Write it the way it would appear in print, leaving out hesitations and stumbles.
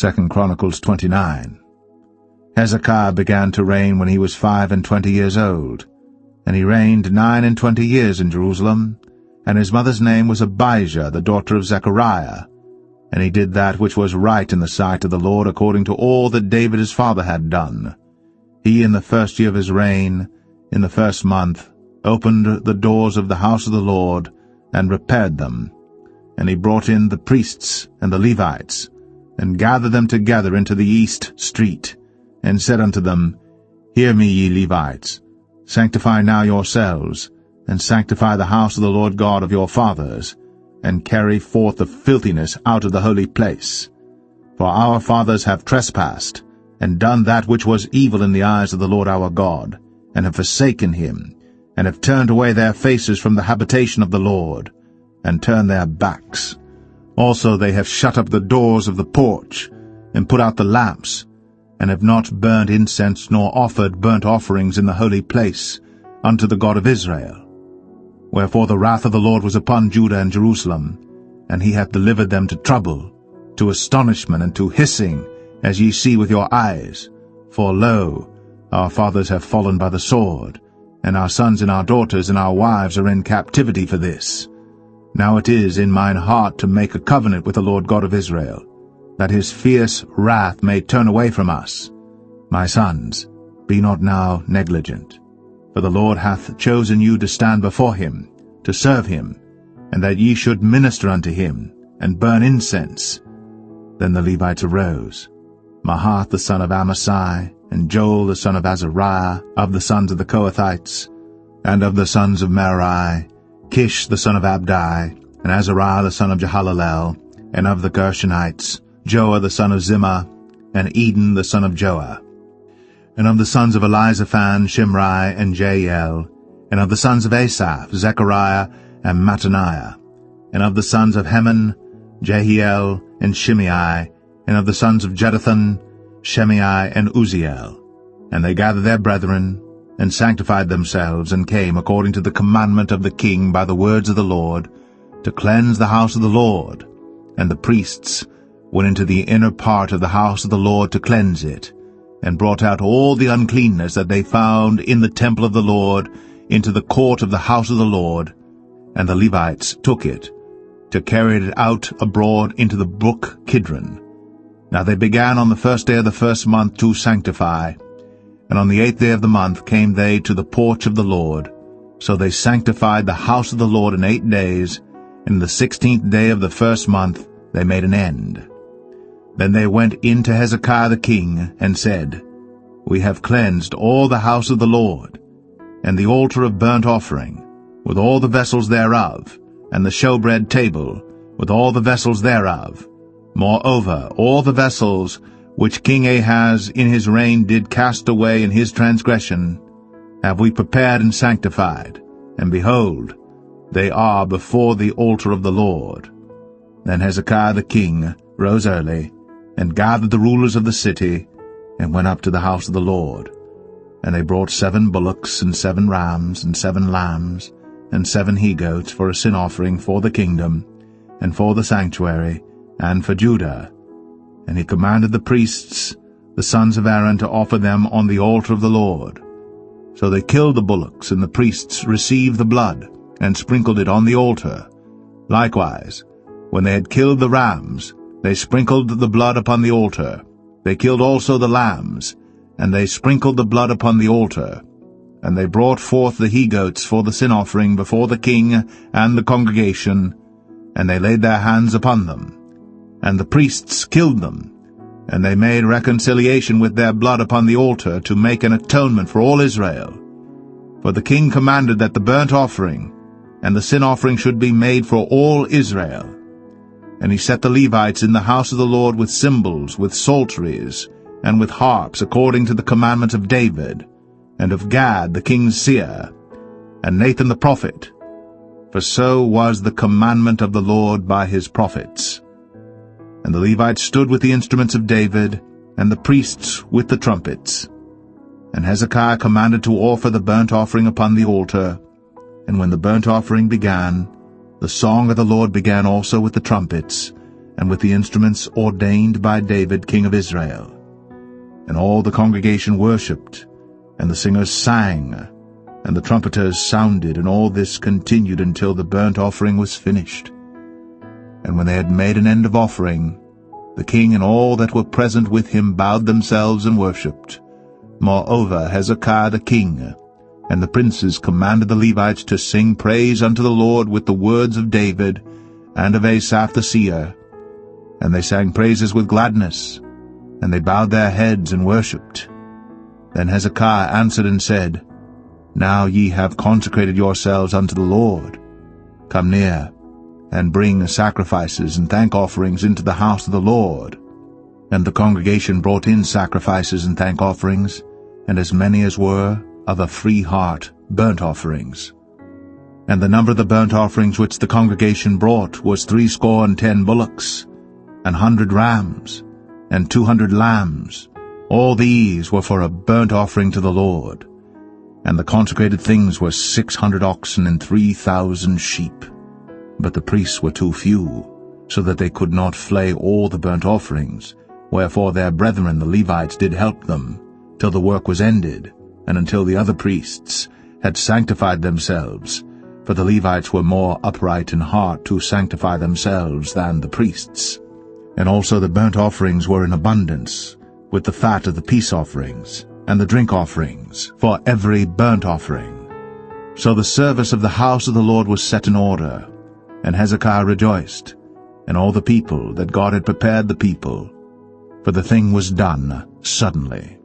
2 Chronicles 29. Hezekiah began to reign when he was 25 years old, and he reigned 29 years in Jerusalem, and his mother's name was Abijah, the daughter of Zechariah. And he did that which was right in the sight of the Lord, according to all that David his father had done. He, in the first year of his reign, in the first month, opened the doors of the house of the Lord, and repaired them. And he brought in the priests and the Levites, and gathered them together into the east street, and said unto them, Hear me, ye Levites, sanctify now yourselves, and sanctify the house of the Lord God of your fathers, and carry forth the filthiness out of the holy place. For our fathers have trespassed, and done that which was evil in the eyes of the Lord our God, and have forsaken him, and have turned away their faces from the habitation of the Lord, and turned their backs. Also they have shut up the doors of the porch, and put out the lamps, and have not burnt incense nor offered burnt offerings in the holy place unto the God of Israel. Wherefore the wrath of the Lord was upon Judah and Jerusalem, and he hath delivered them to trouble, to astonishment, and to hissing, as ye see with your eyes. For lo, our fathers have fallen by the sword, and our sons and our daughters and our wives are in captivity for this. Now it is in mine heart to make a covenant with the Lord God of Israel, that his fierce wrath may turn away from us. My sons, be not now negligent. For the Lord hath chosen you to stand before him, to serve him, and that ye should minister unto him, and burn incense. Then the Levites arose, Mahath the son of Amasai, and Joel the son of Azariah, of the sons of the Kohathites, and of the sons of Merari, Kish the son of Abdi, and Azariah the son of Jehalalel, and of the Gershonites, Joah the son of Zimmah, and Eden the son of Joah. And of the sons of Elizaphan, Shimri, and Jael, and of the sons of Asaph, Zechariah, and Mattaniah, and of the sons of Heman, Jehiel, and Shimei, and of the sons of Jeduthun, Shemei, and Uzziel. And they gathered their brethren, and sanctified themselves, and came according to the commandment of the king by the words of the Lord, to cleanse the house of the Lord. And the priests went into the inner part of the house of the Lord to cleanse it, and brought out all the uncleanness that they found in the temple of the Lord into the court of the house of the Lord. And the Levites took it, to carry it out abroad into the brook Kidron. Now they began on the first day of the first month to sanctify, and on the 8th day of the month came they to the porch of the Lord. So they sanctified the house of the Lord in 8 days, and in the 16th day of the first month they made an end. Then they went in to Hezekiah the king, and said, We have cleansed all the house of the Lord, and the altar of burnt offering, with all the vessels thereof, and the showbread table, with all the vessels thereof. Moreover, all the vessels which King Ahaz in his reign did cast away in his transgression, have we prepared and sanctified, and behold, they are before the altar of the Lord. Then Hezekiah the king rose early, and gathered the rulers of the city, and went up to the house of the Lord. And they brought 7 bullocks, and 7 rams, and 7 lambs, and 7 he-goats for a sin offering for the kingdom, and for the sanctuary, and for Judah. And he commanded the priests, the sons of Aaron, to offer them on the altar of the Lord. So they killed the bullocks, and the priests received the blood, and sprinkled it on the altar. Likewise, when they had killed the rams, they sprinkled the blood upon the altar. They killed also the lambs, and they sprinkled the blood upon the altar. And they brought forth the he-goats for the sin offering before the king and the congregation, and they laid their hands upon them. And the priests killed them, and they made reconciliation with their blood upon the altar to make an atonement for all Israel. For the king commanded that the burnt offering and the sin offering should be made for all Israel. And he set the Levites in the house of the Lord with cymbals, with psalteries, and with harps, according to the commandment of David, and of Gad the king's seer, and Nathan the prophet. For so was the commandment of the Lord by his prophets. And the Levites stood with the instruments of David, and the priests with the trumpets. And Hezekiah commanded to offer the burnt offering upon the altar. And when the burnt offering began, the song of the Lord began also with the trumpets, and with the instruments ordained by David king of Israel. And all the congregation worshipped, and the singers sang, and the trumpeters sounded, and all this continued until the burnt offering was finished. And when they had made an end of offering, the king and all that were present with him bowed themselves and worshipped. Moreover, Hezekiah the king and the princes commanded the Levites to sing praise unto the Lord with the words of David and of Asaph the seer. And they sang praises with gladness, and they bowed their heads and worshipped. Then Hezekiah answered and said, Now ye have consecrated yourselves unto the Lord. Come near, and bring sacrifices and thank offerings into the house of the Lord. And the congregation brought in sacrifices and thank offerings, and as many as were of a free heart burnt offerings. And the number of the burnt offerings which the congregation brought was 60 bullocks, 100 rams, and 200 lambs. All these were for a burnt offering to the Lord. And the consecrated things were 600 oxen and 3,000 sheep. But the priests were too few, so that they could not flay all the burnt offerings, wherefore their brethren the Levites did help them, till the work was ended, and until the other priests had sanctified themselves, for the Levites were more upright in heart to sanctify themselves than the priests. And also the burnt offerings were in abundance, with the fat of the peace offerings, and the drink offerings, for every burnt offering. So the service of the house of the Lord was set in order, and Hezekiah rejoiced, and all the people, that God had prepared the people, for the thing was done suddenly.